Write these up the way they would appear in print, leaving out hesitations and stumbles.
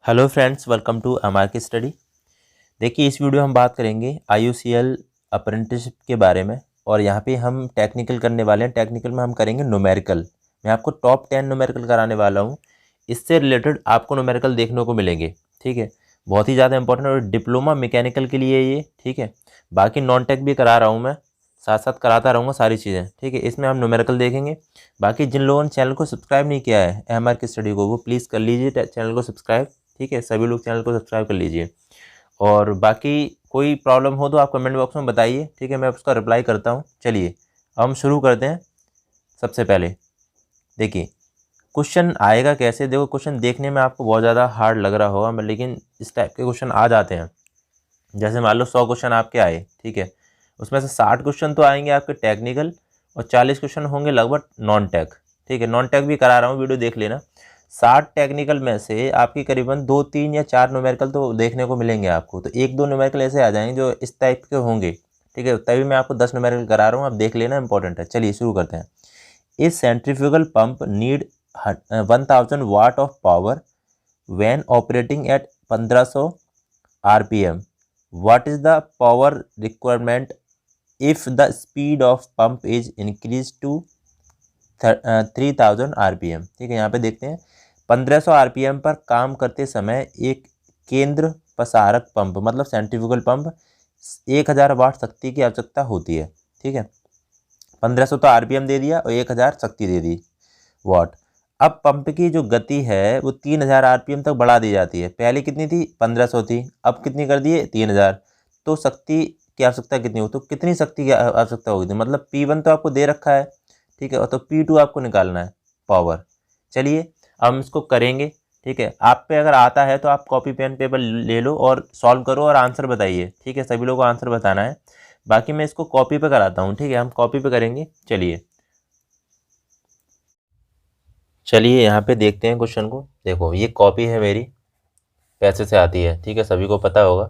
Hello friends, welcome to MR की study. देखिए, इस वीडियो हम बात करेंगे IUCL अप्रेंटिसशिप के बारे में। और यहाँ पे हम टेक्निकल करने वाले हैं। टेक्निकल में हम करेंगे न्यूमेरिकल। मैं आपको टॉप 10 न्यूमेरिकल कराने वाला हूँ। इससे रिलेटेड आपको न्यूमेरिकल देखने को मिलेंगे। ठीक है, बहुत ही ज़्यादा इंपॉर्टेंट और डिप्लोमा मैकेनिकल के लिए ये। ठीक है, बाकी नॉन टेक भी करा रहा हूँ मैं, साथ साथ कराता रहूँगा सारी चीज़ें। ठीक है, इसमें हम न्यूमेरिकल देखेंगे। बाकी जिन लोगों ने चैनल को सब्सक्राइब नहीं किया है एमआर की स्टडी को, वो प्लीज़ कर लीजिए चैनल को सब्सक्राइब। ठीक है, सभी लोग चैनल को सब्सक्राइब कर लीजिए। और बाकी कोई प्रॉब्लम हो तो आप कमेंट बॉक्स में बताइए। ठीक है, मैं उसका रिप्लाई करता हूँ। चलिए अब हम शुरू करते हैं। सबसे पहले देखिए, क्वेश्चन आएगा कैसे। देखो, क्वेश्चन देखने में आपको बहुत ज़्यादा हार्ड लग रहा होगा, लेकिन इस टाइप के क्वेश्चन आ जाते हैं। जैसे मान लो 100 क्वेश्चन आपके आए, ठीक है, उसमें से 60 क्वेश्चन तो आएंगे आपके टेक्निकल और 40 क्वेश्चन होंगे लगभग नॉन टेक। ठीक है, नॉन टेक भी करा रहा हूँ, वीडियो देख लेना। 60 टेक्निकल में से आपकी करीबन 2, 3 या 4 न्यूमेरिकल तो देखने को मिलेंगे आपको। तो 1-2 न्यूमेरिकल ऐसे आ जाएंगे जो इस टाइप के होंगे। ठीक है, तभी मैं आपको 10 न्यूमेरिकल करा रहा हूँ, आप देख लेना, इंपॉर्टेंट है। चलिए शुरू करते हैं। इस centrifugal pump need 1000 watt of power when operating at 1500 RPM. What is the power requirement if the speed of pump is increased to 3000 RPM? ठीक है, यहाँ पे देखते हैं 1500 RPM पर काम करते समय एक केंद्र पसारक पंप मतलब सेंट्रीफ्यूगल पंप 1000 वाट शक्ति की आवश्यकता होती है। ठीक है, 1500 तो RPM दे दिया और 1000 शक्ति दे दी वाट। अब पंप की जो गति है वो 3000 RPM तक बढ़ा दी जाती है। पहले कितनी थी? 1500 थी, अब कितनी कर दिए? 3000। तो शक्ति की आवश्यकता कितनी हो, तो कितनी शक्ति की आवश्यकता होगी? तो मतलब P1 तो आपको दे रखा है, ठीक है, और तो P2 आपको निकालना है, पावर। चलिए अब हम इसको करेंगे। ठीक है, आप पे अगर आता है तो आप कॉपी पेन पेपर ले लो और सॉल्व करो और आंसर बताइए। ठीक है, सभी लोगों को आंसर बताना है। बाकी मैं इसको कॉपी पे कराता हूँ। ठीक है, हम कॉपी पे करेंगे। चलिए यहाँ पे देखते हैं क्वेश्चन को। देखो, ये कॉपी है मेरी, पैसे से आती है। ठीक है, सभी को पता होगा,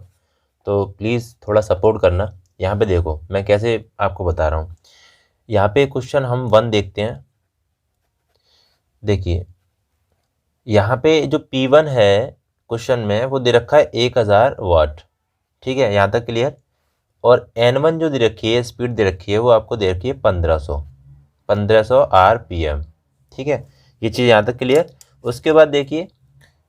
तो प्लीज़ थोड़ा सपोर्ट करना। यहाँ पे देखो मैं कैसे आपको बता रहा हूँ। यहाँ पे क्वेश्चन हम 1 देखते हैं। देखिए यहाँ पे जो P1 है क्वेश्चन में वो दे रखा है 1000 वाट। ठीक है, यहाँ तक क्लियर। और N1 जो दे रखी है, स्पीड दे रखी है, वो आपको दे रखी है 1500 RPM। ठीक है, ये चीज़ यहाँ तक क्लियर। उसके बाद देखिए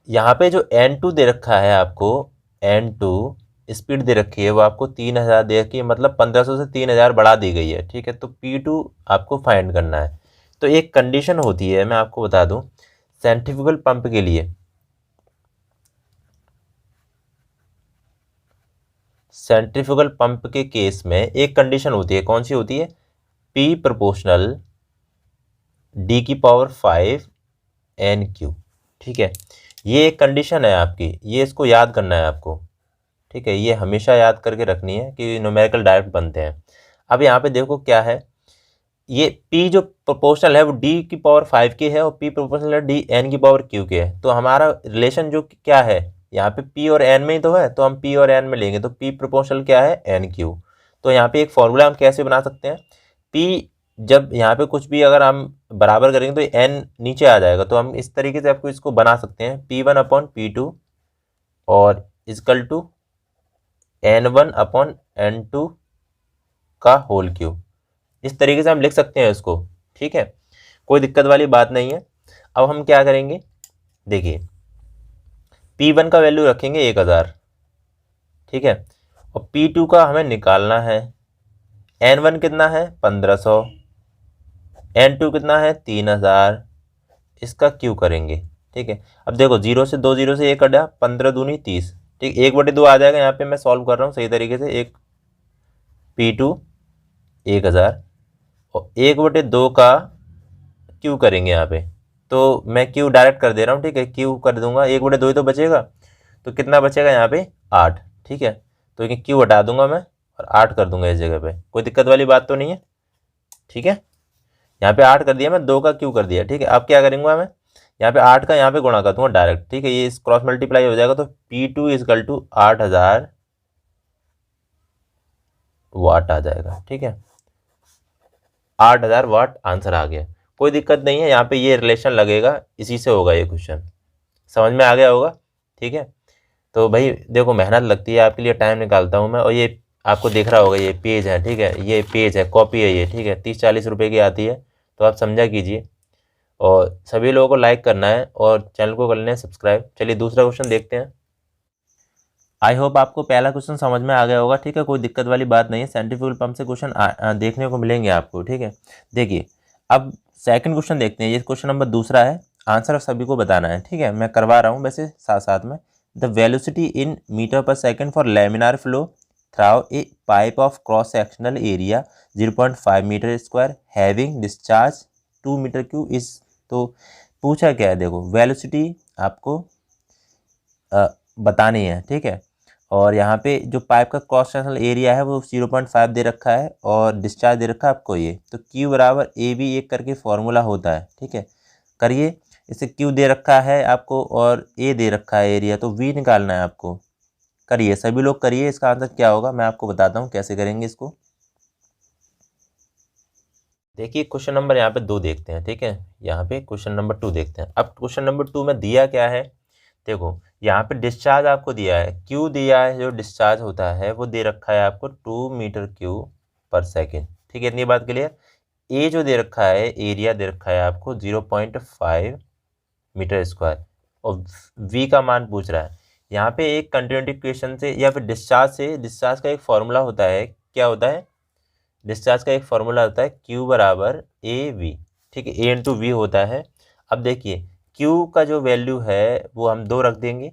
यहाँ पे जो N2 दे रखा है आपको, N2 स्पीड दे रखी है वो आपको 3000 दे रखी है, मतलब 1500 से 3000 बढ़ा दी गई है। ठीक है, तो P2 आपको फाइंड करना है। तो एक कंडीशन होती है, मैं आपको बता दूं, सेंट्रीफ्यूगल पंप के लिए। सेंट्रीफ्यूगल पंप के केस में एक कंडीशन होती है, कौन सी होती है? P proportional D⁵ NQ। ठीक है, ये एक कंडीशन है आपकी, ये इसको याद करना है आपको। ठीक है, ये हमेशा याद करके रखनी है कि न्यूमेरिकल डायरेक्ट बनते हैं। अब यहाँ पे देखो क्या है, ये P जो प्रोपोर्शनल है वो D⁵ के है और P प्रोपोर्शनल है DN⁵ के है। तो हमारा रिलेशन जो क्या है, यहाँ पे P और N में ही तो है, तो हम P और N में लेंगे, तो P प्रोपोर्शनल क्या है? NQ। तो यहाँ पे एक फॉर्मूला हम कैसे बना सकते हैं? P जब यहाँ पे कुछ भी अगर हम बराबर करेंगे तो N नीचे आ जाएगा, तो हम इस तरीके से आपको इसको बना सकते हैं, P1/P2 और इजकल टू N1/N2 का होल क्यूब। इस तरीके से हम लिख सकते हैं इसको। ठीक है, कोई दिक्कत वाली बात नहीं है। अब हम क्या करेंगे, देखिए P1 का वैल्यू रखेंगे 1000। ठीक है, और P2 का हमें निकालना है। N1 कितना है? 1500। N2 कितना है? 3000। इसका क्यू करेंगे। ठीक है, अब देखो 0 से 2 0 से 1 कटा, 15 दूनी 30। ठीक, 1/2 आ जाएगा। यहाँ पे मैं सॉल्व कर रहा हूँ सही तरीके से। एक P2 1000 और 1/2 का क्यू करेंगे यहाँ पे, तो मैं क्यू डायरेक्ट कर दे रहा हूँ। ठीक है, क्यू कर दूंगा, 1/2 ही तो बचेगा, तो कितना बचेगा यहाँ पे? 8। ठीक है, तो ये क्यू हटा दूंगा मैं और 8 कर दूंगा इस जगह पे। कोई दिक्कत वाली बात तो नहीं है? ठीक है, यहाँ पे 8 कर दिया मैं, 2 का क्यू कर दिया। ठीक है, अब क्या करूँगा मैं, यहाँ पे 8 का यहाँ पे गुणा कर दूंगा डायरेक्ट। ठीक है, ये इस क्रॉस मल्टीप्लाई हो जाएगा, तो P2 = 8000 वाट आ जाएगा। ठीक है, 8000 वाट आंसर आ गया। कोई दिक्कत नहीं है, यहाँ पे ये रिलेशन लगेगा, इसी से होगा ये क्वेश्चन। समझ में आ गया होगा? ठीक है। तो भाई देखो मेहनत लगती है, आपके लिए टाइम निकालता हूँ मैं, और ये आपको दिख रहा होगा ये पेज है, ठीक है, ये पेज है, कॉपी है ये, ठीक है, 30-40 रुपए की आती है, तो आप समझा कीजिए। और सभी लोगों को लाइक करना है और चैनल को कर लेना है सब्सक्राइब। चलिए दूसरा क्वेश्चन देखते हैं। आई होप आपको पहला क्वेश्चन समझ में आ गया होगा, ठीक है, कोई दिक्कत वाली बात नहीं है। सेंट्रीफ्यूगल पंप से क्वेश्चन देखने को मिलेंगे आपको, ठीक है। देखिए अब सेकंड क्वेश्चन देखते हैं, ये क्वेश्चन नंबर दूसरा है, आंसर सभी को बताना है, ठीक है, मैं करवा रहा हूँ वैसे साथ साथ में। The velocity in metre per second for laminar flow through a pipe of cross sectional area 0.5 metre square having discharge 2 metre cube is. तो पूछा क्या है, देखो वेलोसिटी आपको बतानी है, ठीक है, और यहाँ पे जो पाइप का क्रॉस सेक्शनल एरिया है वो 0.5 दे रखा है और डिस्चार्ज दे रखा है आपको ये। तो Q बराबर ए बी एक करके फॉर्मूला होता है, ठीक है, करिए। इसे Q दे रखा है आपको और A दे रखा है एरिया, तो V निकालना है आपको। करिए सभी लोग करिए, इसका आंसर क्या होगा मैं आपको बताता हूँ कैसे करेंगे इसको। देखिए क्वेश्चन नंबर यहाँ पे 2 देखते हैं, ठीक है, यहाँ पे क्वेश्चन नंबर 2 देखते हैं। अब क्वेश्चन नंबर 2 में दिया क्या है, देखो यहाँ पे डिस्चार्ज आपको दिया है, क्यू दिया है, जो डिस्चार्ज होता है वो दे रखा है आपको 2 मीटर क्यूब पर सेकेंड, ठीक है, इतनी बात क्लियर। ए जो दे रखा है, एरिया दे रखा है आपको 0.5 मीटर स्क्वायर, और वी का मान पूछ रहा है। यहाँ पे एक कंटिन्यूटी इक्वेशन से या फिर डिस्चार्ज से, डिस्चार्ज का एक फॉर्मूला होता है, क्या होता है, डिस्चार्ज का एक फॉर्मूला होता है Q बराबर ए वी, ठीक है, ए इंटू वी होता है। अब देखिए Q का जो वैल्यू है वो हम 2 रख देंगे,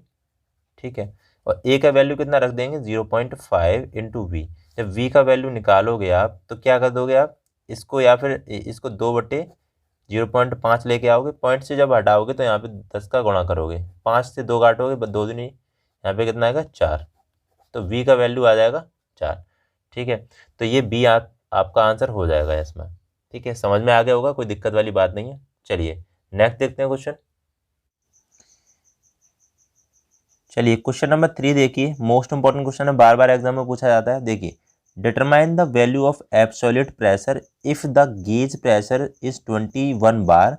ठीक है, और ए का वैल्यू कितना रख देंगे 0.5 इंटू वी। जब वी का वैल्यू निकालोगे आप तो क्या कर दोगे आप, इसको या फिर इसको 2/0.5 लेके आओगे, पॉइंट से जब हटाओगे तो यहाँ पे 10 का गुणा करोगे, 5 से 2 काटोगे, 2 दूनी यहाँ पे कितना आएगा 4, तो वी का वैल्यू आ जाएगा 4, ठीक है। तो ये बी आपका आंसर हो जाएगा इसमें, ठीक है, समझ में आ गया होगा, कोई दिक्कत वाली बात नहीं है। चलिए नेक्स्ट देखते हैं क्वेश्चन। चलिए क्वेश्चन नंबर 3 देखिए, मोस्ट इंपॉर्टेंट क्वेश्चन है, बार बार एग्जाम में पूछा जाता है। देखिए determine the value of absolute pressure if the gauge pressure is 21 bar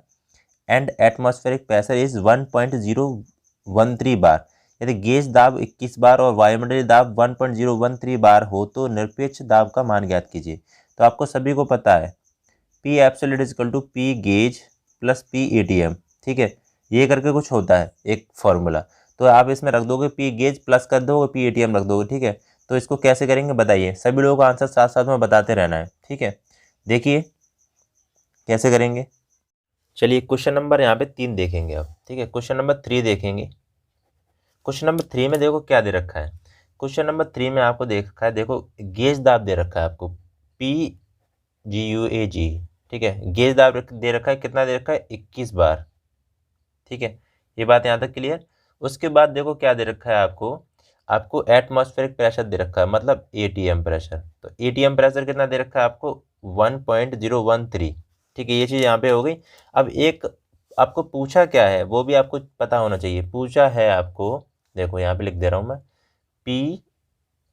and atmospheric pressure is 1.013 बार। यदि गेज दाब 21 बार और वायुमंडलीय दाब 1.013 बार हो तो निरपेक्ष दाब का मान ज्ञात कीजिए। तो आपको सभी को पता है P absolute is equal to P gauge plus P ATM, ठीक है, ये करके कुछ होता है एक फॉर्मूला, तो आप इसमें रख दोगे P गेज प्लस कर दोगे P ATM रख दोगे, ठीक है। तो इसको कैसे करेंगे बताइए, सभी लोगों का आंसर साथ साथ में बताते रहना है, ठीक है। देखिए कैसे करेंगे। चलिए क्वेश्चन नंबर यहाँ पे 3 देखेंगे अब, ठीक है, क्वेश्चन नंबर 3 देखेंगे। क्वेश्चन नंबर 3 में देखो क्या दे रखा है, क्वेश्चन नंबर 3 में आपको देख रखा है, देखो गेज दाब दे रखा है आपको PGUAG, ठीक है, गेज दाब दे रखा है, कितना दे रखा है 21 बार, ठीक है, ये बात यहाँ तक क्लियर। उसके बाद देखो क्या दे रखा है आपको, आपको एटमॉस्फेरिक प्रेशर दे रखा है, मतलब ATM प्रेशर, तो ATM प्रेशर कितना दे रखा है आपको 1.013, ठीक है, ये चीज़ यहाँ पे हो गई। अब एक आपको पूछा क्या है वो भी आपको पता होना चाहिए, पूछा है आपको, देखो यहाँ पे लिख दे रहा हूँ मैं, P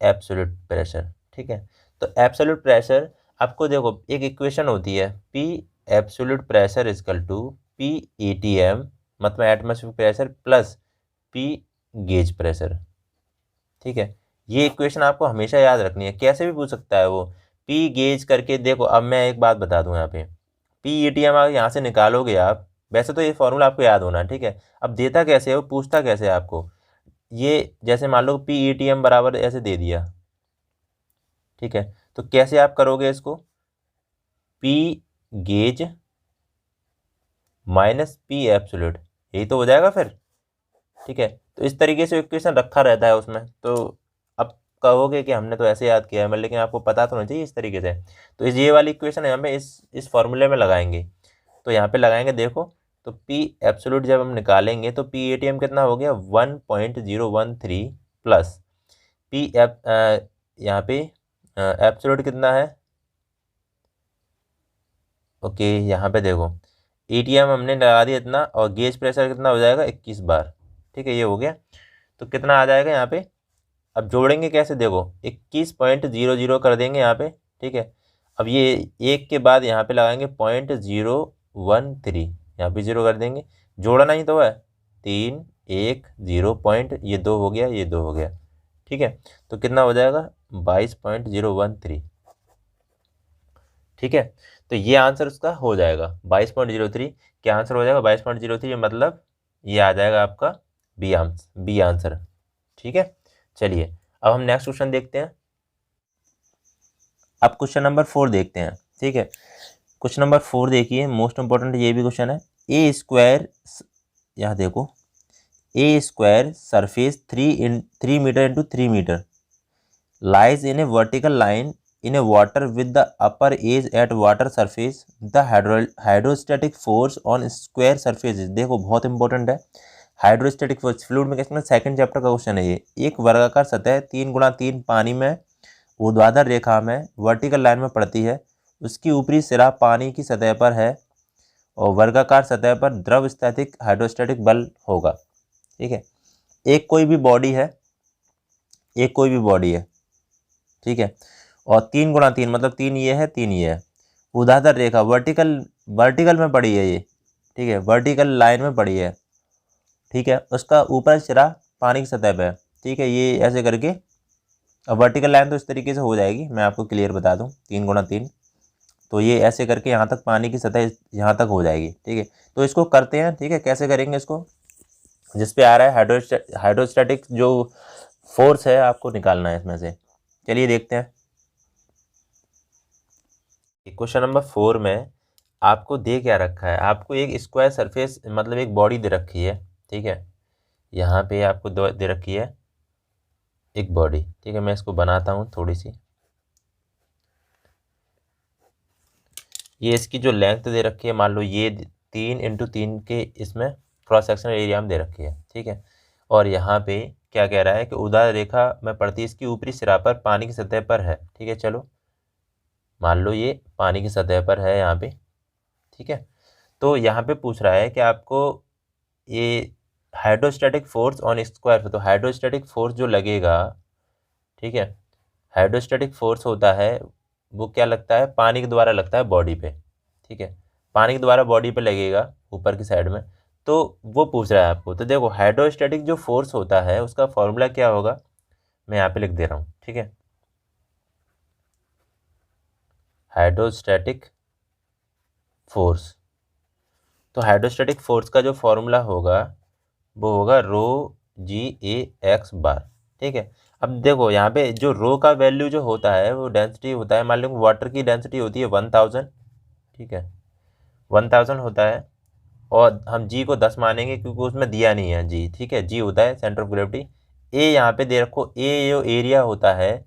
एब्सोल्यूट प्रेशर, ठीक है। तो एब्सोल्यूट प्रेशर आपको देखो एक इक्वेशन होती है, P absolute pressure is equal to P ATM, मतलब atmospheric pressure plus P gauge pressure, ठीक है, ये इक्वेशन आपको हमेशा याद रखनी है, कैसे भी पूछ सकता है वो। P गेज करके देखो, अब मैं एक बात बता दूं यहाँ पे, P ATM आप यहाँ से निकालोगे आप, वैसे तो ये फॉर्मूला आपको याद होना है, ठीक है। अब देता कैसे है वो, पूछता कैसे है आपको, ये जैसे मान लो P ATM बराबर ऐसे दे दिया, ठीक है, तो कैसे आप करोगे इसको, P gauge minus P absolute, यही तो हो जाएगा फिर, ठीक है। तो इस तरीके से इक्वेशन रखा रहता है उसमें, तो अब कहोगे कि हमने तो ऐसे याद किया है, मतलब लेकिन आपको पता तो नहीं चाहिए इस तरीके से। तो ये वाली इक्वेशन है, हमें इस फॉर्मूले में लगाएंगे, तो यहाँ पे लगाएंगे देखो, तो P एब्सोल्यूट जब हम निकालेंगे तो P ATM कितना हो गया 1.013 प्लस P यहाँ पे एब्सोल्यूट कितना है, ओके, यहाँ पे देखो ATM हमने लगा दिया इतना, और गेज प्रेशर कितना हो जाएगा 21 बार, ठीक है, ये हो गया। तो कितना आ जाएगा यहाँ पे, अब जोड़ेंगे कैसे, देखो 21.00 कर देंगे यहाँ पे, ठीक है। अब ये एक के बाद यहाँ पे लगाएंगे 0.013, यहाँ पे 0 कर देंगे, जोड़ना ही तो है, 3 1 0 पॉइंट, ये 2 हो गया, ये 2 हो गया, ठीक है। तो कितना हो जाएगा 22.013, ठीक है। तो ये आंसर उसका हो जाएगा 22.03, क्या आंसर हो जाएगा 22.03, मतलब ये आ जाएगा आपका बी आंसर, ठीक है। चलिए अब हम नेक्स्ट क्वेश्चन देखते हैं। अब क्वेश्चन नंबर 4 देखते हैं, ठीक है। क्वेश्चन नंबर 4 देखिए, मोस्ट इंपॉर्टेंट ये भी क्वेश्चन है। ए स्क्वायर, यहाँ देखो, A square surface 3 metre into 3 metre lies in a vertical line in a water with the upper edge at water surface, the hydrostatic force on square surfaces। देखो बहुत important है, hydrostatic force fluid mechanics में second chapter का question है ये। एक वर्गाकार सतह 3x3 पानी में ऊर्ध्वाधर रेखा में वर्टिकल लाइन में पड़ती है, उसकी ऊपरी सिरा पानी की सतह पर है और वर्गाकार सतह पर द्रव स्थैतिक हाइड्रोस्टैटिक बल होगा, ठीक है। एक कोई भी बॉडी है, एक कोई भी बॉडी है, ठीक है, और 3x3 मतलब 3 ये है, 3 ये है, ऊर्ध्वाधर रेखा वर्टिकल में पड़ी है ये, ठीक है, वर्टिकल लाइन में पड़ी है, ठीक है। उसका ऊपर सिरा पानी की सतह पे है, ठीक है। ये ऐसे करके, अब वर्टिकल लाइन तो इस तरीके से हो जाएगी, मैं आपको क्लियर बता दूं, 3x3, तो ये ऐसे करके यहाँ तक पानी की सतह यहाँ तक हो जाएगी, ठीक है। तो इसको करते हैं, ठीक है, कैसे करेंगे इसको, जिस पे आ रहा है हाइड्रोस्टैटिक जो फोर्स है आपको निकालना है इसमें से। चलिए देखते हैं। क्वेश्चन नंबर 4 में आपको दे क्या रखा है, आपको एक स्क्वायर सरफेस मतलब एक बॉडी दे रखी है, ठीक है। यहाँ पे आपको दे रखी है एक बॉडी, ठीक है। मैं इसको बनाता हूँ थोड़ी सी, ये इसकी जो लेंथ दे रखी है, मान लो ये 3x3 के इसमें क्रॉस सेक्शनल एरिया में दे रखी है, ठीक है। और यहाँ पे क्या कह रहा है कि ऊर्ध्वाधर रेखा में पड़ती है, इसकी ऊपरी सिरा पर पानी की सतह पर है, ठीक है। चलो मान लो ये पानी की सतह पर है यहाँ पे, ठीक है। तो यहाँ पे पूछ रहा है कि आपको ये हाइड्रोस्टैटिक फोर्स ऑन स्क्वायर, तो हाइड्रोस्टैटिक फोर्स जो लगेगा, ठीक है, हाइड्रोस्टैटिक फोर्स होता है वो क्या लगता है, पानी के द्वारा लगता है बॉडी पे, ठीक है, पानी के द्वारा बॉडी पे लगेगा ऊपर की साइड में, तो वो पूछ रहा है आपको। तो देखो हाइड्रोस्टैटिक जो फोर्स होता है उसका फॉर्मूला क्या होगा, मैं यहाँ पे लिख दे रहा हूँ, ठीक है। हाइड्रोस्टैटिक फोर्स, तो हाइड्रोस्टैटिक फोर्स का जो फॉर्मूला होगा वो होगा ρ(G)A(x)बार, ठीक है। अब देखो यहाँ पे जो रो का वैल्यू जो होता है वो डेंसिटी होता है, मान लो वाटर की डेंसिटी होती है 1000, ठीक है, 1000 होता है, और हम जी को 10 मानेंगे क्योंकि उसमें दिया नहीं है जी, ठीक है। जी होता है सेंटर ऑफ ग्रेविटी। ए यहाँ पे दे रखो, ए जो एरिया होता है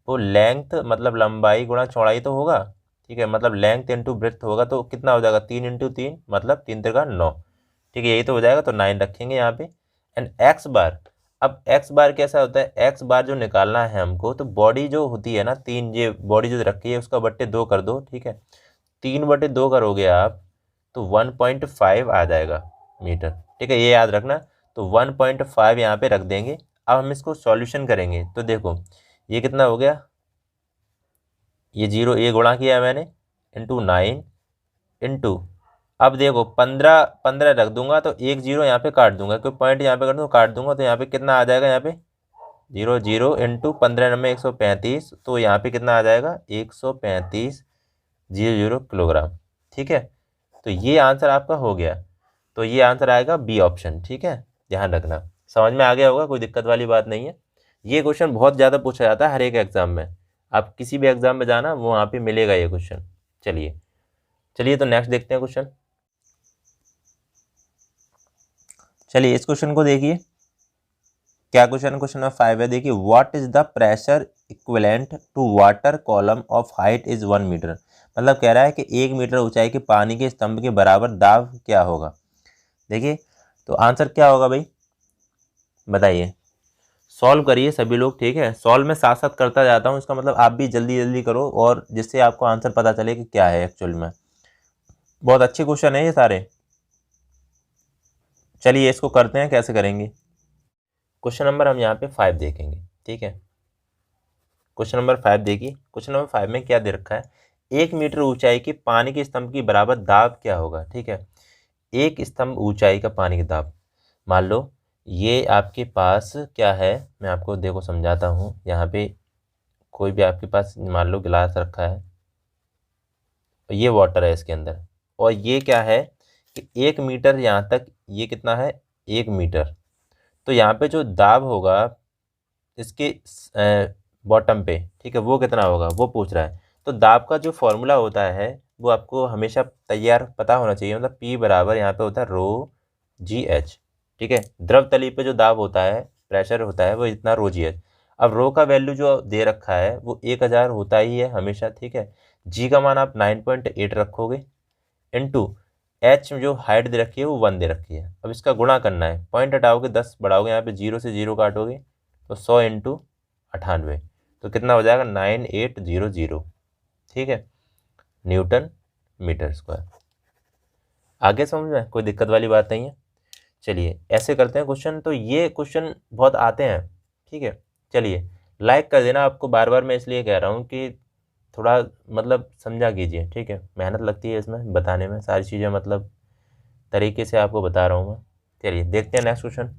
वो लेंथ मतलब लंबाई गुणा चौड़ाई तो होगा, ठीक है, मतलब लेंथ इंटू ब्रेथ होगा, तो कितना हो जाएगा 3x3 मतलब 3×3 = 9, ठीक है, यही तो हो जाएगा, तो 9 रखेंगे यहाँ पे। एंड एक्स बार, अब एक्स बार कैसा होता है, एक्स बार जो निकालना है हमको, तो बॉडी जो होती है ना, 3 ये बॉडी जो रखी है उसका बट्टे 2 कर दो, ठीक है, 3/2 करोगे आप तो 1.5 आ जाएगा मीटर, ठीक है, ये याद रखना। तो 1.5 यहाँ पे रख देंगे। अब हम इसको सॉल्यूशन करेंगे, तो देखो ये कितना हो गया, ये 0 ये गुणा किया मैंने इंटू 9 इंटू, अब देखो 15 रख दूंगा तो एक 0 यहाँ पे काट दूंगा, कोई पॉइंट यहाँ पे कर दूँ काट दूंगा, तो यहाँ पे कितना आ जाएगा, यहाँ पे 0 0 इंटू 15 में 135, तो यहाँ पे कितना आ जाएगा 135.00 किलोग्राम, ठीक है। तो ये आंसर आपका हो गया, तो ये आंसर आएगा बी ऑप्शन, ठीक है, ध्यान रखना। समझ में आ गया होगा, कोई दिक्कत वाली बात नहीं है। ये क्वेश्चन बहुत ज़्यादा पूछा जाता है हर एक एग्जाम में, आप किसी भी एग्जाम में जाना वो वहाँ पे मिलेगा ये क्वेश्चन। चलिए तो नेक्स्ट देखते हैं क्वेश्चन। चलिए इस क्वेश्चन को देखिए, क्या क्वेश्चन, क्वेश्चन नंबर 5 है, देखिए what is the pressure equivalent to water column of height is 1 metre, मतलब कह रहा है कि 1 मीटर ऊंचाई के पानी के स्तंभ के बराबर दाब क्या होगा। देखिए तो आंसर क्या होगा भाई, बताइए, सॉल्व करिए सभी लोग, ठीक है, सॉल्व में साथ साथ करता जाता हूँ, इसका मतलब आप भी जल्दी जल्दी करो, और जिससे आपको आंसर पता चले कि क्या है एक्चुअल में। बहुत अच्छे क्वेश्चन है ये सारे। चलिए इसको करते हैं, कैसे करेंगे। क्वेश्चन नंबर हम यहाँ पे 5 देखेंगे, ठीक है, क्वेश्चन नंबर 5 देखिए। क्वेश्चन नंबर 5 में क्या दे रखा है, 1 मीटर ऊंचाई के पानी के स्तंभ की बराबर दाब क्या होगा, ठीक है। एक स्तंभ ऊंचाई का पानी का दाब, मान लो ये आपके पास क्या है, मैं आपको देखो समझाता हूँ। यहाँ पे कोई भी आपके पास मान लो गिलास रखा है, ये वाटर है इसके अंदर, और ये क्या है कि 1 मीटर यहाँ तक, ये कितना है 1 मीटर। तो यहाँ पे जो दाब होगा इसके बॉटम पे, ठीक है, वो कितना होगा वो पूछ रहा है। तो दाब का जो फॉर्मूला होता है वो आपको हमेशा तैयार पता होना चाहिए। मतलब P बराबर यहाँ पे होता है रो जी एच, ठीक है। द्रव तली पे जो दाब होता है, प्रेशर होता है, वो इतना रो जी एच। अब रो का वैल्यू जो दे रखा है वो 1000 होता ही है हमेशा, ठीक है। जी का मान आप 9.8 रखोगे, इंटू एच जो हाइट दे रखी है वो 1 दे रखी है। अब इसका गुणा करना है, पॉइंट हटाओगे 10 बढ़ाओगे, यहाँ पे 0 से 0 काटोगे तो 100 इंटू 98, तो कितना हो जाएगा 9800, ठीक है, न्यूटन मीटर स्क्वायर। आगे समझ में कोई दिक्कत वाली बात नहीं है। चलिए ऐसे करते हैं क्वेश्चन, तो ये क्वेश्चन बहुत आते हैं, ठीक है। चलिए लाइक कर देना, आपको बार बार मैं इसलिए कह रहा हूँ कि थोड़ा मतलब समझा कीजिए, ठीक है। मेहनत लगती है इसमें बताने में, सारी चीज़ें मतलब तरीके से आपको बता रहा हूँ मैं। चलिए देखते हैं next question.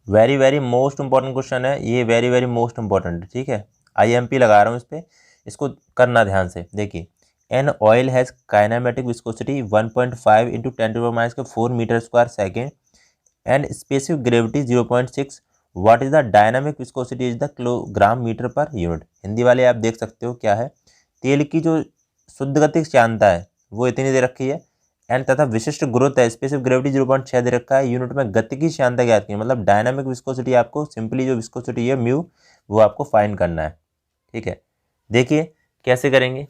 Very very most important question है ये, वेरी वेरी मोस्ट इंपॉर्टेंट, ठीक है। IMP लगा रहा हूँ इस पर, इसको करना ध्यान से। देखिए, an oil has kinematic viscosity 1.5 into 10⁻⁴ metre square second and specific gravity 0.6। What is the dynamic viscosity is the kilogram metre per unit. Hindi वाले आप देख सकते हो क्या है, तेल की जो शुद्ध गतिक श्यानता है वो इतनी दे रखी है, एंड तथा विशिष्ट गुरुत्व है, स्पेसिफिक ग्रेविटी 0.6 दे रखा है, यूनिट में गति की श्यानता ज्ञात की। मतलब डायनामिक विस्कोसिटी आपको सिंपली जो विस्कोसिटी है म्यू, वो आपको फाइंड करना है, ठीक है। देखिए कैसे करेंगे,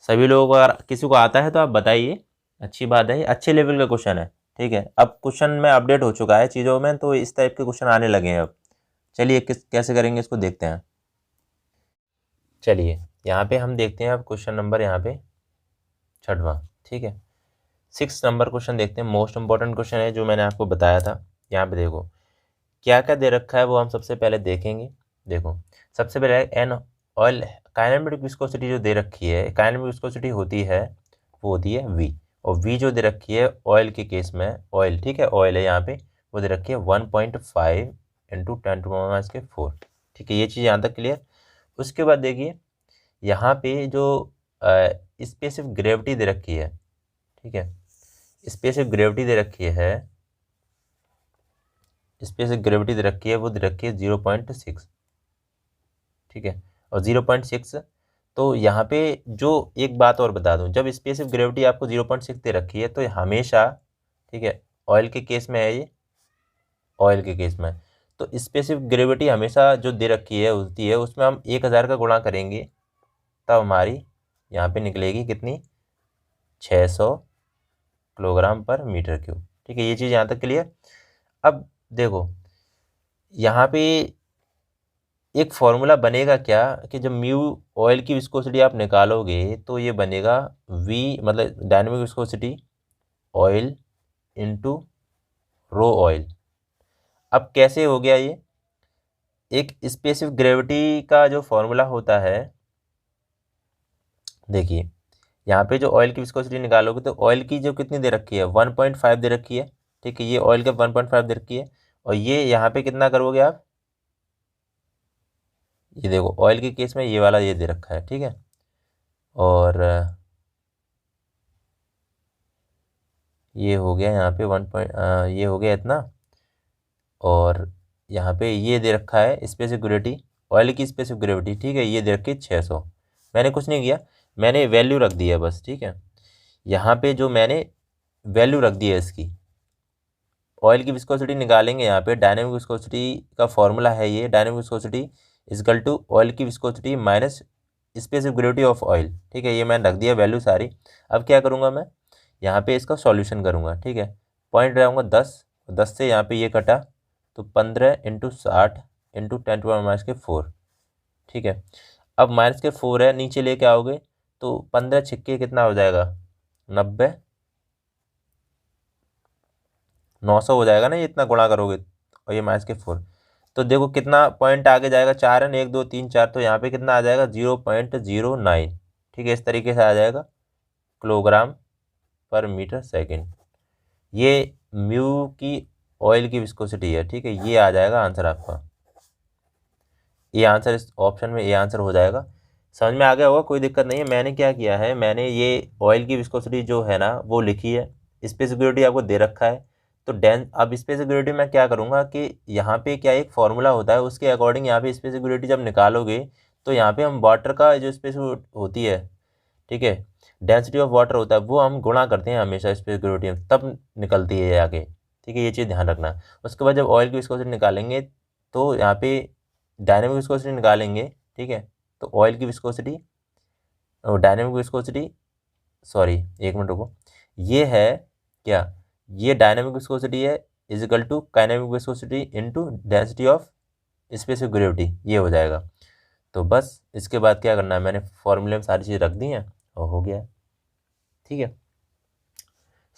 सभी लोगों को अगर किसी को आता है तो आप बताइए, अच्छी बात है, अच्छे लेवल का क्वेश्चन है, ठीक है। अब क्वेश्चन में अपडेट हो चुका है चीज़ों में, तो इस टाइप के क्वेश्चन आने लगे हैं अब। चलिए कैसे करेंगे इसको देखते हैं। चलिए यहाँ पे हम देखते हैं अब क्वेश्चन नंबर यहाँ पे 6वां, ठीक है। 6 नंबर क्वेश्चन देखते हैं, मोस्ट इंपॉर्टेंट क्वेश्चन है जो मैंने आपको बताया था। यहाँ पे देखो क्या क्या दे रखा है वो हम सबसे पहले देखेंगे। देखो सबसे पहले एन ऑयल काइनेमेटिक विस्कोसिटी जो दे रखी है, काइनेमेटिक विस्कोसिटी होती है वो होती है V, और V जो दे रखी है ऑयल के केस में, ऑयल, ठीक है, ऑयल है यहाँ पे, वो दे रखी है 1.5 इंटू 10⁻⁴, ठीक है। ये चीज़ यहाँ तक क्लियर। उसके बाद देखिए यहाँ पे जो स्पेसिफिक ग्रेविटी दे रखी है, ठीक है, स्पेसिफिक ग्रेविटी दे रखी है, स्पेसिफिक ग्रेविटी दे रखी है, वो दे रखी है 0.6, ठीक है। और 0.6, तो यहाँ पे जो एक बात और बता दूं, जब स्पेसिफिक ग्रेविटी आपको 0.6 दे रखी है तो हमेशा, ठीक है, ऑयल के केस में है ये, ऑयल के केस में, तो स्पेसिफिक ग्रेविटी हमेशा जो दे रखी है होती है उसमें हम 1000 का गुणा करेंगे, तब हमारी यहाँ पे निकलेगी कितनी, 600 किलोग्राम पर मीटर क्यूब, ठीक है। ये चीज़ यहाँ तक क्लियर। अब देखो यहाँ पे एक फॉर्मूला बनेगा क्या कि जब म्यू ऑयल की विस्कोसिटी आप निकालोगे तो ये बनेगा V, मतलब dynamic viscosity oil into rho oil. अब कैसे हो गया ये, एक स्पेसिफिक ग्रेविटी का जो फॉर्मूला होता है, देखिए यहाँ पे जो ऑयल की विस्कोसिटी निकालोगे तो ऑयल की जो कितनी दे रखी है 1.5 दे रखी है, ठीक है, ये ऑयल का 1.5 दे रखी है, और ये यहाँ पे कितना करोगे आप, ये देखो ऑयल के केस में ये वाला ये दे रखा है, ठीक है, और ये हो गया यहाँ पे ये हो गया इतना, और यहाँ पे ये दे रखा है स्पेसिफिक ग्रेविटी, ऑयल की स्पेसिफिक ग्रेविटी, ठीक है, ये दे रखी है 600। मैंने कुछ नहीं किया, मैंने वैल्यू रख दी है बस, ठीक है। यहाँ पे जो मैंने वैल्यू रख दी है इसकी, ऑयल की विस्कोसिटी निकालेंगे, यहाँ पे डायनेमिक विस्कोसिटी का फॉर्मूला है ये, dynamic viscosity is equal to oil की viscosity minus specific gravity of oil, ठीक है। ये मैंने रख दिया वैल्यू सारी। अब क्या करूँगा मैं, यहाँ पे इसका सॉल्यूशन करूँगा, ठीक है। पॉइंट रहूँगा 10, 10 से यहाँ पे ये कटा तो 15 इंटू 60 इंटू 10⁻⁴, ठीक है। अब -4 है, नीचे लेके आओगे तो 15 छिक्के कितना हो जाएगा 90, 900 हो जाएगा ना, ये इतना गुणा करोगे, और ये -4, तो देखो कितना पॉइंट आगे जाएगा, 4 है, 1 2 3 4, तो यहाँ पे कितना आ जाएगा 0.09, ठीक है, इस तरीके से आ जाएगा किलोग्राम पर मीटर सेकेंड। ये म्यू की ऑयल की विस्कोसिटी है, ठीक है। ये आ जाएगा आंसर आपका, ये आंसर इस ऑप्शन में ये आंसर हो जाएगा। समझ में आ गया होगा, कोई दिक्कत नहीं है। मैंने क्या किया है, मैंने ये ऑयल की विस्कोसिटी जो है ना वो लिखी है, स्पेसिफिसिटी आपको दे रखा है। तो अब स्पेसिफिसिटी मैं क्या करूँगा कि यहाँ पे क्या एक फॉर्मूला होता है, उसके अकॉर्डिंग यहाँ पे स्पेसिफिसिटी जब निकालोगे तो यहाँ पे हम वाटर का जो स्पेसिफिसिटी होती है, ठीक है, डेंसिटी ऑफ वाटर होता है, वो हम गुणा करते हैं हमेशा स्पेसिफिसिटी में, तब निकलती है आगे, ठीक है। ये चीज़ ध्यान रखना। उसके बाद जब ऑयल की विस्कोसिटी निकालेंगे तो यहाँ पे डायनेमिक विस्कोसिटी निकालेंगे, ठीक है। तो ऑयल की विस्कोसिटी और डायनेमिक विस्कोसिटी, सॉरी एक मिनट रुको, ये है क्या, ये डायनेमिक विस्कोसिटी है is equal to kinematic viscosity into density of specific gravity, ये हो जाएगा। तो बस इसके बाद क्या करना है, मैंने फॉर्मूले में सारी चीज़ रख दी हैं और हो गया, ठीक है।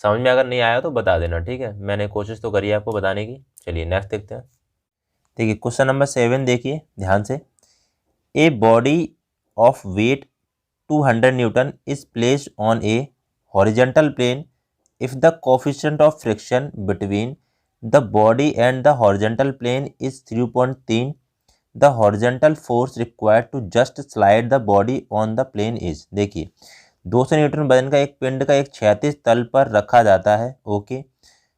समझ में अगर नहीं आया तो बता देना, ठीक है, मैंने कोशिश तो करी है आपको बताने की। चलिए नेक्स्ट देखते हैं। देखिए क्वेश्चन नंबर 7 देखिए ध्यान से। A body of weight 200 newton is placed on a horizontal plane if the coefficient of friction between the body and the horizontal plane is 3.3, the horizontal force required to just slide the body on the plane is। देखिए 200 Newton वजन का एक पिंड का एक क्षैतिज तल पर रखा जाता है, ओके।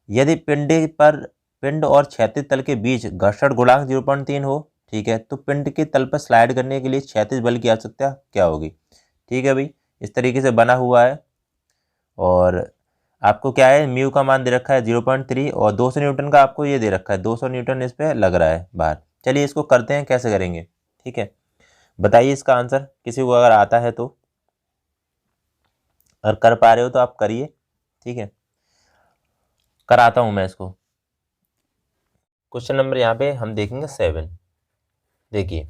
यदि पिंड और क्षैतिज तल के बीच घर्षण गुणांक 0.3 हो, ठीक है, तो पिंड के तल पर स्लाइड करने के लिए क्षैतिज बल की आवश्यकता क्या होगी, ठीक है भाई। इस तरीके से बना हुआ है और आपको क्या है, म्यू का मान दे रखा है 0.3 और 200 न्यूटन का आपको ये दे रखा है, 200 न्यूटन इस पे लग रहा है बाहर। चलिए इसको करते हैं, कैसे करेंगे, ठीक है। बताइए इसका आंसर, किसी को अगर आता है तो, अगर कर पा रहे हो तो आप करिए, ठीक है। कराता हूँ मैं इसको। क्वेश्चन नंबर यहाँ पे हम देखेंगे 7। देखिए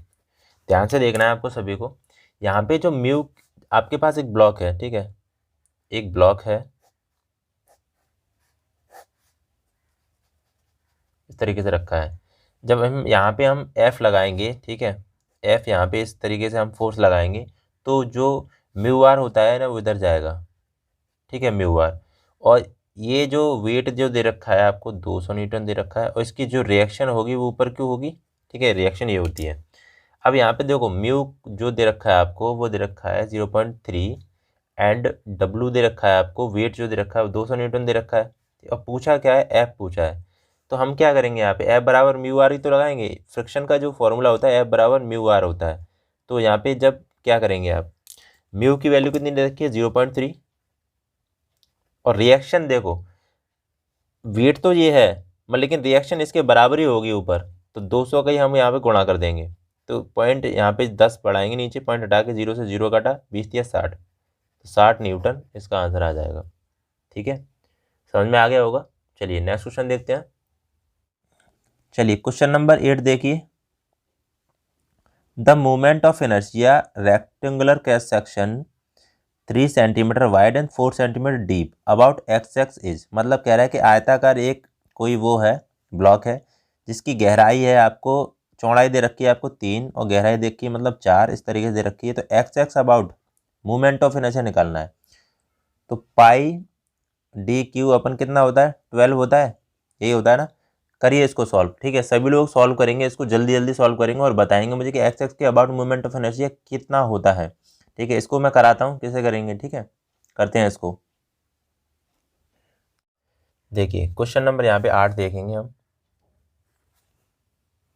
ध्यान से देखना है आपको सभी को। यहाँ पे जो म्यू, आपके पास एक ब्लॉक है, ठीक है, एक ब्लॉक है इस तरीके से रखा है। जब हम यहाँ पे हम F लगाएंगे, ठीक है, F यहाँ पे इस तरीके से हम फोर्स लगाएंगे तो जो म्यू आर होता है ना वो इधर जाएगा, ठीक है, म्यू आर। और ये जो वेट जो दे रखा है आपको 200 न्यूटन दे रखा है, और इसकी जो रिएक्शन होगी वो ऊपर क्यों होगी, ठीक है, रिएक्शन ये होती है। अब यहाँ पे देखो म्यू जो दे रखा है आपको वो दे रखा है 0.3 एंड डब्लू दे रखा है आपको, वेट जो दे रखा है 200 न्यूटन दे रखा है। और पूछा क्या है, एफ पूछा है। तो हम क्या करेंगे यहाँ पे, एफ बराबर म्यू आर ही तो लगाएंगे। फ्रिक्शन का जो फॉर्मूला होता है एफ बराबर म्यू आर होता है। तो यहाँ पे जब क्या करेंगे आप, म्यू की वैल्यू कितनी दे रखी है 0.3, और रिएक्शन देखो वेट तो ये है लेकिन रिएक्शन इसके बराबर ही होगी ऊपर, तो 200 का ही हम यहाँ पे गुणा कर देंगे। तो पॉइंट यहाँ पे 10 बढ़ाएंगे नीचे, पॉइंट हटा के 0 से 0 काटा, 20 या 60, तो 60 न्यूटन इसका आंसर आ जाएगा, ठीक है। समझ में आ गया होगा। चलिए नेक्स्ट क्वेश्चन देखते हैं। चलिए क्वेश्चन नंबर 8 देखिए। The moment of inertia rectangular cross section 3 centimetre wide and 4 centimetre deep about x x is. मतलब कह रहा है कि आयताकार एक कोई वो है, ब्लॉक है, जिसकी गहराई है आपको, चौड़ाई दे रखी है आपको 3 और गहराई दे रखी है मतलब 4, इस तरीके से दे रखी है। तो x x about moment of inertia निकालना है। तो पाई डी क्यू अपन कितना होता है, 12 होता है, यही होता है ना। करिए इसको सॉल्व, ठीक है, सभी लोग सॉल्व करेंगे इसको, जल्दी जल्दी सॉल्व करेंगे और बताएंगे मुझे कि एक्स एक्स के अबाउट मोमेंट ऑफ इनर्शिया कितना होता है, ठीक है। इसको मैं कराता हूँ कैसे करेंगे, ठीक है, करते हैं इसको। देखिए क्वेश्चन नंबर यहाँ पे 8 देखेंगे हम।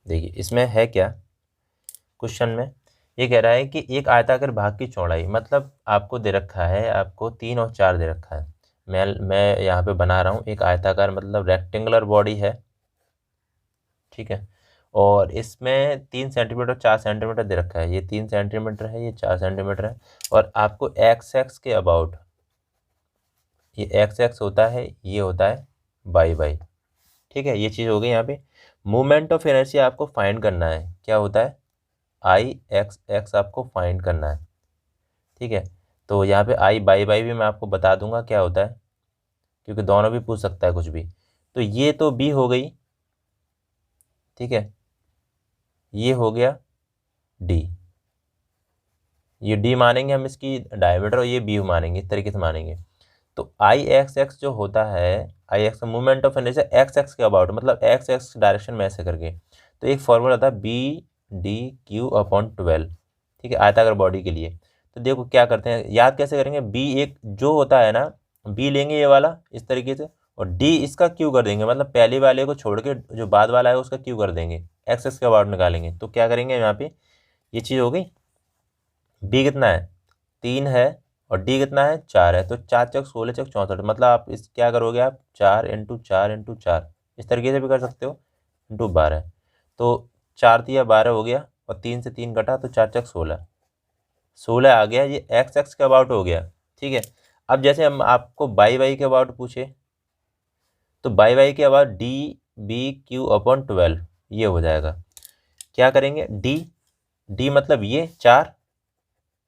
देखिए इसमें है क्या, क्वेश्चन में ये कह रहा है कि एक आयताकार भाग की चौड़ाई, मतलब आपको दे रखा है, आपको 3 और 4 दे रखा है। मैं यहाँ पे बना रहा हूँ एक आयताकार, मतलब रेक्टेंगुलर बॉडी है, ठीक है। और इसमें 3 सेंटीमीटर 4 सेंटीमीटर दे रखा है, ये 3 सेंटीमीटर है, ये 4 सेंटीमीटर है। और आपको एक्स एक्स के अबाउट, ये एक्स एक्स होता है, ये होता है बाई बाई, ठीक है। ये चीज़ हो गई यहाँ पे। मूवमेंट ऑफ इनर्शिया आपको फाइंड करना है, क्या होता है, आई एक्स एक्स आपको फाइंड करना है, ठीक है। तो यहाँ पे आई बाई बाई भी मैं आपको बता दूंगा क्या होता है, क्योंकि दोनों भी पूछ सकता है कुछ भी। तो ये तो बी हो गई, ठीक है, ये हो गया डी, ये डी मानेंगे हम इसकी डायमीटर, और ये बी मानेंगे, इस तरीके से मानेंगे। तो आई एक्स एक्स जो होता है, I X movement of energy X X के अबाउट, मतलब एक्स एक्स डायरेक्शन में ऐसे करके, तो एक फॉर्मूला था बी डी क्यू अपॉन 12, ठीक है, आयताकार बॉडी के लिए। तो देखो क्या करते हैं, याद कैसे करेंगे, बी एक जो होता है ना, बी लेंगे ये वाला इस तरीके से, और डी इसका क्यू कर देंगे, मतलब पहले वाले को छोड़ के जो बाद वाला है उसका क्यू कर देंगे, एक्स एक्स के अबाउट निकालेंगे। तो क्या करेंगे यहाँ पे, ये चीज़ हो गई, बी कितना है 3 है और डी कितना है 4 है, तो 4 चौक 16 चौक 64, मतलब आप इस क्या करोगे आप 4 × 4 × 4 इस तरीके से भी कर सकते हो, इंटू 12, तो 4 तिया 12 हो गया और 3 से 3 कटा तो 4 चौक 16, 16 आ गया, ये एक्स एक्स के अबाउट हो गया, ठीक है। अब जैसे हम आपको बाई वाई के अबाउट पूछे, तो बाई वाई के about d b q upon 12 ये हो जाएगा। क्या करेंगे, डी डी मतलब ये 4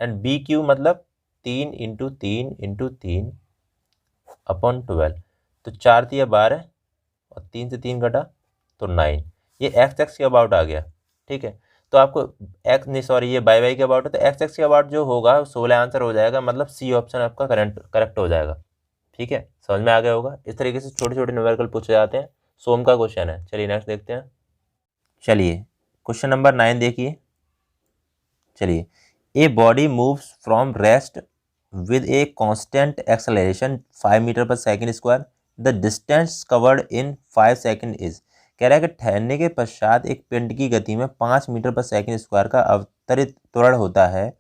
एंड बी क्यू मतलब 3 × 3 × 3 अपॉन 12, तो 4 तिया 12 और 3 से 3 घटा तो 9, ये एक्स एक्स के अबाउट आ गया, ठीक है। तो आपको एक्स नहीं सॉरी ये बाई वाई के अबाउट है, तो एक्स एक्स के अबाउट जो होगा 16 आंसर हो जाएगा, मतलब सी ऑप्शन आपका करेक्ट हो जाएगा, ठीक है। समझ में आ गया होगा, इस तरीके से छोटे छोटे न्यूमेरिकल पूछे जाते हैं, सोम का क्वेश्चन है। चलिए नेक्स्ट देखते हैं। चलिए क्वेश्चन नंबर 9 देखिए। चलिए, a body moves from rest with a constant acceleration 5 metre per second square, the distance covered in 5 second is. कह रहा है कि ठहरने के पश्चात एक पिंड की गति में 5 मीटर पर सेकंड स्क्वायर का अवतरित त्वरण होता है,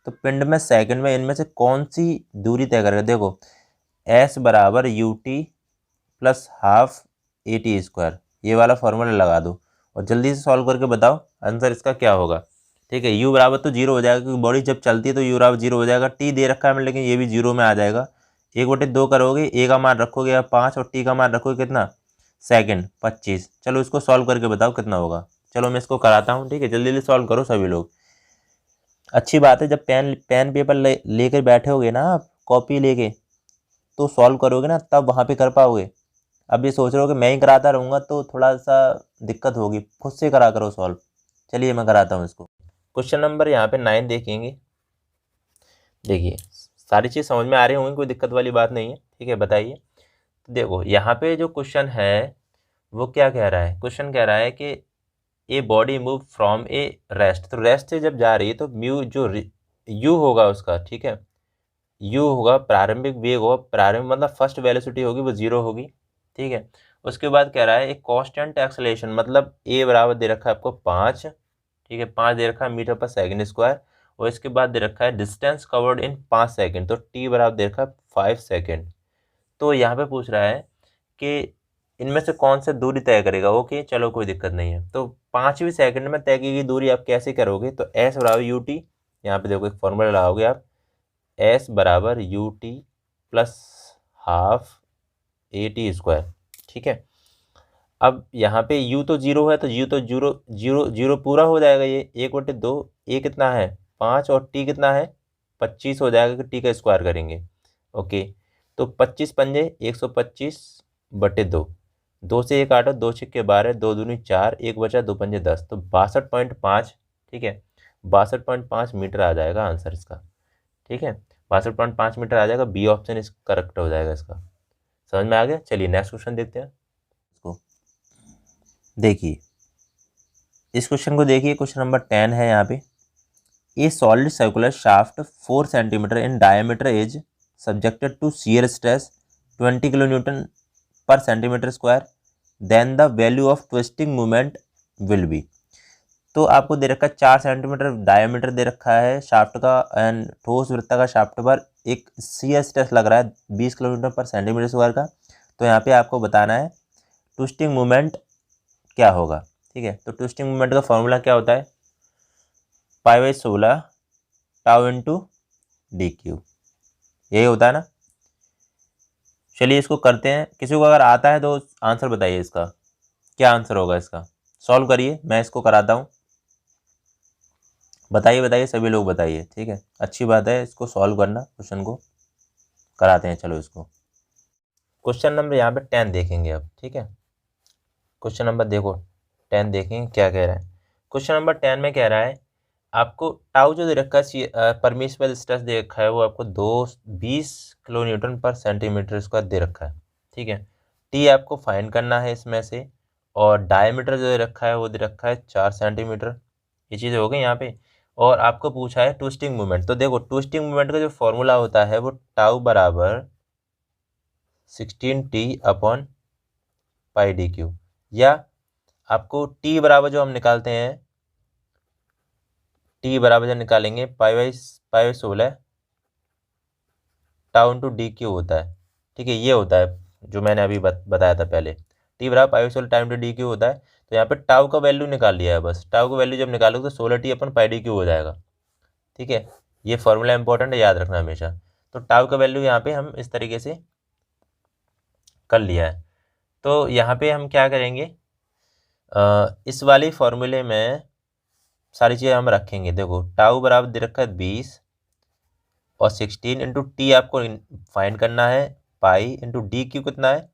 तो पिंड में सेकंड में इनमें से कौन सी दूरी तय करेगा। देखो एस बराबर U T plus half A T square, ये वाला फॉर्मूला लगा दो और जल्दी से सॉल्व करके बताओ आंसर इसका क्या होगा, ठीक है। यू बराबर तो जीरो हो जाएगा क्योंकि बॉडी जब चलती है तो यू बराबर जीरो हो जाएगा, टी दे रखा है लेकिन ये भी जीरो में आ जाएगा, 1/2 करोगे, ए का मान रखोगे आप 5 और टी का मान रखोगे कितना सेकंड 25। चलो इसको सॉल्व करके बताओ कितना होगा। चलो मैं इसको कराता हूँ, ठीक है, जल्दी जल्दी सॉल्व करो सभी लोग। अच्छी बात है, जब पेन पेपर लेकर बैठे होगे ना आप कॉपी लेके, तो सॉल्व करोगे ना तब वहाँ पे कर पाओगे। अब ये सोच रहे हो कि मैं ही कराता रहूँगा तो थोड़ा सा दिक्कत होगी, खुद से करा करो सॉल्व। चलिए मैं कराता हूँ इसको। क्वेश्चन नंबर यहाँ पे 9 देखेंगे। देखिए सारी चीज़ समझ में आ रही होंगी, कोई दिक्कत वाली बात नहीं है, ठीक है, बताइए। तो देखो यहाँ पे जो क्वेश्चन है वो क्या कह रहा है, क्वेश्चन कह रहा है कि a body move from A rest, तो रेस्ट से जब जा रही है तो म्यू जो यू होगा उसका, ठीक है, यू होगा प्रारंभिक वेग होगा, प्रारंभिक मतलब फर्स्ट वेलोसिटी होगी वो 0 होगी, ठीक है। उसके बाद कह रहा है एक कांस्टेंट एक्सेलरेशन, मतलब ए बराबर दे रखा है आपको 5, ठीक है, 5 दे रखा है मीटर पर सेकंड स्क्वायर, और इसके बाद दे रखा है डिस्टेंस कवर्ड इन 5 सेकंड, तो टी बराबर दे रखा है 5 सेकंड। तो यहाँ पे पूछ रहा है कि इनमें से कौन सा दूरी तय करेगा। ओके चलो कोई दिक्कत नहीं है, तो 5वीं सेकंड में तय की गई दूरी आप कैसे करोगे, तो एस बराबर यू टी, यहाँ पे देखो एक फॉर्मूला लगाओगे आप, एस बराबर U T plus half A T square, ठीक है। अब यहाँ पे u तो 0 है, तो u तो 0 पूरा हो जाएगा, ये 1/2, ए कितना है 5 और t कितना है 25 हो जाएगा, कि t का स्क्वायर करेंगे। ओके तो 25 पंजे 125/2, 2 से 1 काटो, 2 छिक्के 12, 2 दूनी 4, 1 बचा 2 पंजे 10, तो 62.5, ठीक है, 62.5 मीटर आ जाएगा आंसर इसका, ठीक है, 62.5 मीटर आ जाएगा, बी ऑप्शन इस करेक्ट हो जाएगा इसका। समझ में आ गया। चलिए नेक्स्ट क्वेश्चन देखते हैं इसको। देखिए इस क्वेश्चन को देखिए, क्वेश्चन नंबर 10 है यहाँ पे। A solid circular shaft 4 centimetre in diameter is subjected to shear stress 20 kilo newton per centimetre square, then the value of twisting moment will be. तो आपको दे रखा है 4 सेंटीमीटर डायमीटर दे रखा है शाफ्ट का, एंड ठोस वृत्ता का शाफ्ट पर एक शियर स्ट्रेस लग रहा है 20 किलोमीटर पर सेंटीमीटर स्क्वायर का। तो यहाँ पे आपको बताना है ट्विस्टिंग मोमेंट क्या होगा, ठीक है। तो ट्विस्टिंग मोमेंट का फॉर्मूला क्या होता है, π/16 टाउ इंटू डी क्यू, यही होता है ना। चलिए इसको करते हैं, किसी को अगर आता है तो आंसर बताइए इसका क्या आंसर होगा, इसका सॉल्व करिए, मैं इसको कराता हूँ। बताइए बताइए सभी लोग बताइए, ठीक है, अच्छी बात है इसको सॉल्व करना, क्वेश्चन को कराते हैं। चलो इसको क्वेश्चन नंबर यहाँ पे 10 देखेंगे अब, ठीक है। क्वेश्चन नंबर देखो 10 देखेंगे क्या कह रहा है। क्वेश्चन नंबर 10 में कह रहा है आपको टाउ जो दे रखा है परमिसिबल स्ट्रेस दे रखा है वो आपको 20 kilo newton per centimetre square दे रखा है, ठीक है। टी आपको फाइंड करना है इसमें से, और डायमीटर जो दे रखा है वो दे रखा है 4 सेंटीमीटर। ये चीज़ हो गई यहाँ पे। और आपको पूछा है ट्विस्टिंग मूवमेंट, तो देखो ट्विस्टिंग मूवमेंट का जो फॉर्मूला होता है वो टाउ बराबर 16t/πdq, या आपको टी बराबर जो हम निकालते हैं, टी बराबर जब निकालेंगे pi by 16 tau into D Q होता है, ठीक है। ये होता है जो मैंने अभी बताया था पहले, टी बराबर पाई/16 टाइम इंटू डी क्यू होता है। तो यहाँ पे टाउ का वैल्यू निकाल लिया है, बस टाउ का वैल्यू जब निकालोगे तो 16t/πdq हो जाएगा, ठीक है। ये फॉर्मूला इंपॉर्टेंट है, याद रखना हमेशा। तो टाउ का वैल्यू यहाँ पे हम इस तरीके से कर लिया है। तो यहाँ पे हम क्या करेंगे, इस वाले फॉर्मूले में सारी चीज़ें हम रखेंगे। देखो टाउ बराबर दे रखा है 20 और 16 इंटू टी आपको फाइंड करना है, पाई इंटू डी क्यू कितना है,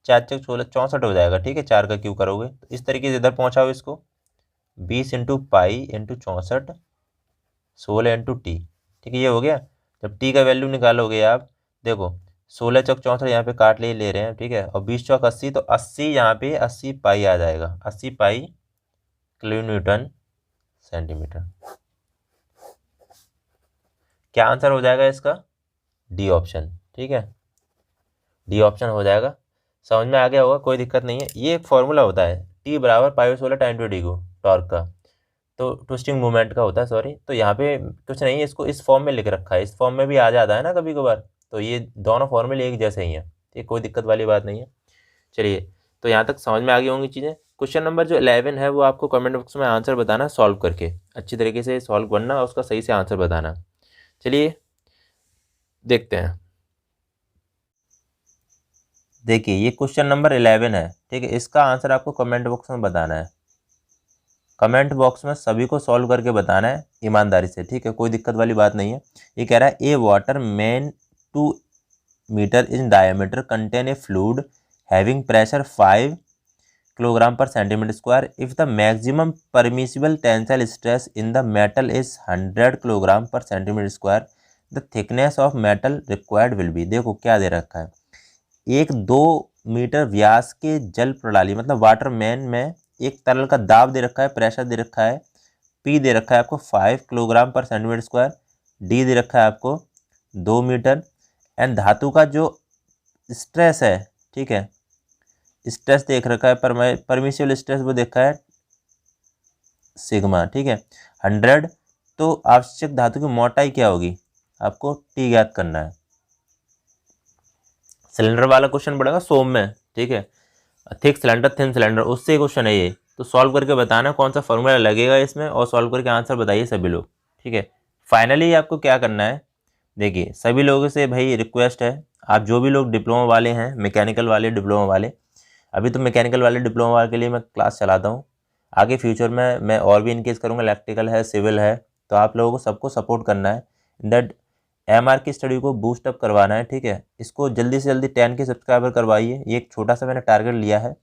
4×4 = 64 हो जाएगा, ठीक है। 4 का क्यू करोगे तो इस तरीके से इधर पहुँचाओ इसको, 20 into pi into 64 16 into T, ठीक है। ये हो गया। जब टी का वैल्यू निकालोगे आप, देखो 16×4 = 64 यहाँ पे काट ले रहे हैं, ठीक है। और 20×4 = 80, तो 80 यहाँ पे 80 पाई आ जाएगा, 80 पाई किलो न्यूटन सेंटीमीटर। क्या आंसर हो जाएगा इसका, डी ऑप्शन, ठीक है। डी ऑप्शन हो जाएगा। समझ में आ गया होगा, कोई दिक्कत नहीं है। ये एक फॉर्मूला होता है, टी बराबर पाई/16 टाइम टू डी को टॉर्क का, तो ट्विस्टिंग मूवमेंट का होता है, सॉरी। तो यहाँ पे कुछ नहीं है, इसको इस फॉर्म में लिख रखा है, इस फॉर्म में भी आ जाता है ना कभी कभार, तो ये दोनों फॉर्मूले एक जैसे ही हैं, ठीक, कोई दिक्कत वाली बात नहीं है। चलिए, तो यहाँ तक समझ में आ गई होंगी चीज़ें। क्वेश्चन नंबर जो 11 है वो आपको कमेंट बॉक्स में आंसर बताना, सॉल्व करके अच्छी तरीके से सॉल्व करना और उसका सही से आंसर बताना। चलिए देखते हैं। देखिए ये क्वेश्चन नंबर 11 है, ठीक है। इसका आंसर आपको कमेंट बॉक्स में बताना है, कमेंट बॉक्स में सभी को सॉल्व करके बताना है ईमानदारी से, ठीक है, कोई दिक्कत वाली बात नहीं है। ये कह रहा है a water main 2 metre in diameter contain a fluid having pressure 5 kilogram per centimetre square if the maximum permissible tensile stress in the metal is 100 kilogram per centimetre square, the thickness of metal required will be. देखो क्या दे रखा है, 1-2 metre व्यास के जल प्रणाली, मतलब water man में एक तरल का दाब दे रखा है, प्रेशर दे रखा है, पी दे रखा है आपको 5 kilogram per centimetre square, D दे रखा है आपको 2 मीटर, एंड धातु का जो स्ट्रेस है, ठीक है, स्ट्रेस देख रखा है, परमिसिबल स्ट्रेस वो देखा है सिग्मा, ठीक है, 100। तो आवश्यक धातु की मोटाई क्या होगी, आपको टी ज्ञात करना है। सिलेंडर वाला क्वेश्चन पड़ेगा सोम में, ठीक है, थिक सिलेंडर थिन सिलेंडर, उससे क्वेश्चन है ये। तो सॉल्व करके बताना कौन सा फॉर्मूला लगेगा इसमें, और सॉल्व करके आंसर बताइए सभी लोग, ठीक है। फाइनली आपको क्या करना है, देखिए सभी लोगों से भाई रिक्वेस्ट है, आप जो भी लोग डिप्लोमा वाले हैं, मैकेनिकल वाले, डिप्लोमा वाले, अभी तो मैकेनिकल वाले डिप्लोमा वाले के लिए मैं क्लास चलाता हूँ, आगे फ्यूचर में मैं और भी इनकेस करूँगा, इलेक्ट्रिकल है, सिविल है, तो आप लोगों को सबको सपोर्ट करना है, दैट एमआर की स्टडी को बूस्ट अप करवाना है, ठीक है। इसको जल्दी से जल्दी 10 के सब्सक्राइबर करवाइए, ये एक छोटा सा मैंने टारगेट लिया है।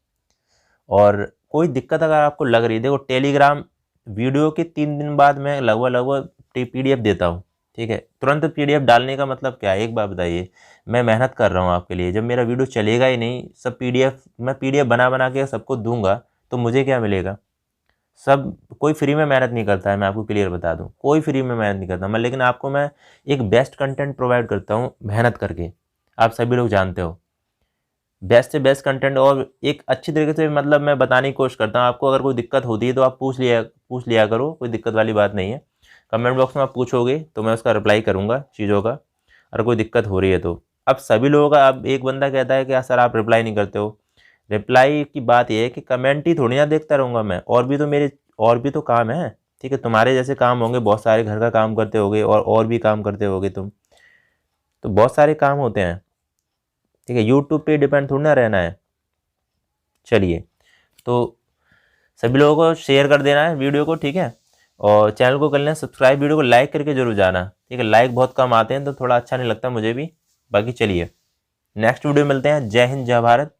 और कोई दिक्कत अगर आपको लग रही है, देखो टेलीग्राम वीडियो के 3 दिन बाद मैं लगभग PDF देता हूँ, ठीक है। तुरंत PDF डालने का मतलब क्या है, एक बात बताइए, मैं मेहनत कर रहा हूँ आपके लिए, जब मेरा वीडियो चलेगा ही नहीं, सब मैं PDF बना के सबको दूंगा, तो मुझे क्या मिलेगा। सब कोई फ्री में मेहनत नहीं करता है, मैं आपको क्लियर बता दूं, कोई फ्री में मेहनत नहीं करता मैं, लेकिन आपको मैं एक बेस्ट कंटेंट प्रोवाइड करता हूं मेहनत करके, आप सभी लोग जानते हो, बेस्ट से बेस्ट कंटेंट, और एक अच्छी तरीके से मतलब मैं बताने की कोशिश करता हूं आपको। अगर कोई दिक्कत होती है तो आप पूछ लिया करो, कोई दिक्कत वाली बात नहीं है। कमेंट बॉक्स में आप पूछोगे तो मैं उसका रिप्लाई करूँगा चीज़ों का, अगर कोई दिक्कत हो रही है तो। अब सभी लोगों का, अब एक बंदा कहता है कि सर आप रिप्लाई नहीं करते हो, रिप्लाई की बात यह है कि कमेंट ही थोड़ी ना देखता रहूँगा मैं, और भी तो काम है, ठीक है। तुम्हारे जैसे काम होंगे बहुत सारे, घर का काम करते होगे और भी काम करते होगे तुम, तो बहुत सारे काम होते हैं, ठीक है। यूट्यूब पे डिपेंड थोड़ी ना रहना है। चलिए, तो सभी लोगों को शेयर कर देना है वीडियो को, ठीक है, और चैनल को कर लेना सब्सक्राइब, वीडियो को लाइक करके जरूर जाना, ठीक है। लाइक बहुत कम आते हैं तो थोड़ा अच्छा नहीं लगता मुझे भी। बाकी चलिए नेक्स्ट वीडियो मिलते हैं। जय हिंद, जय भारत।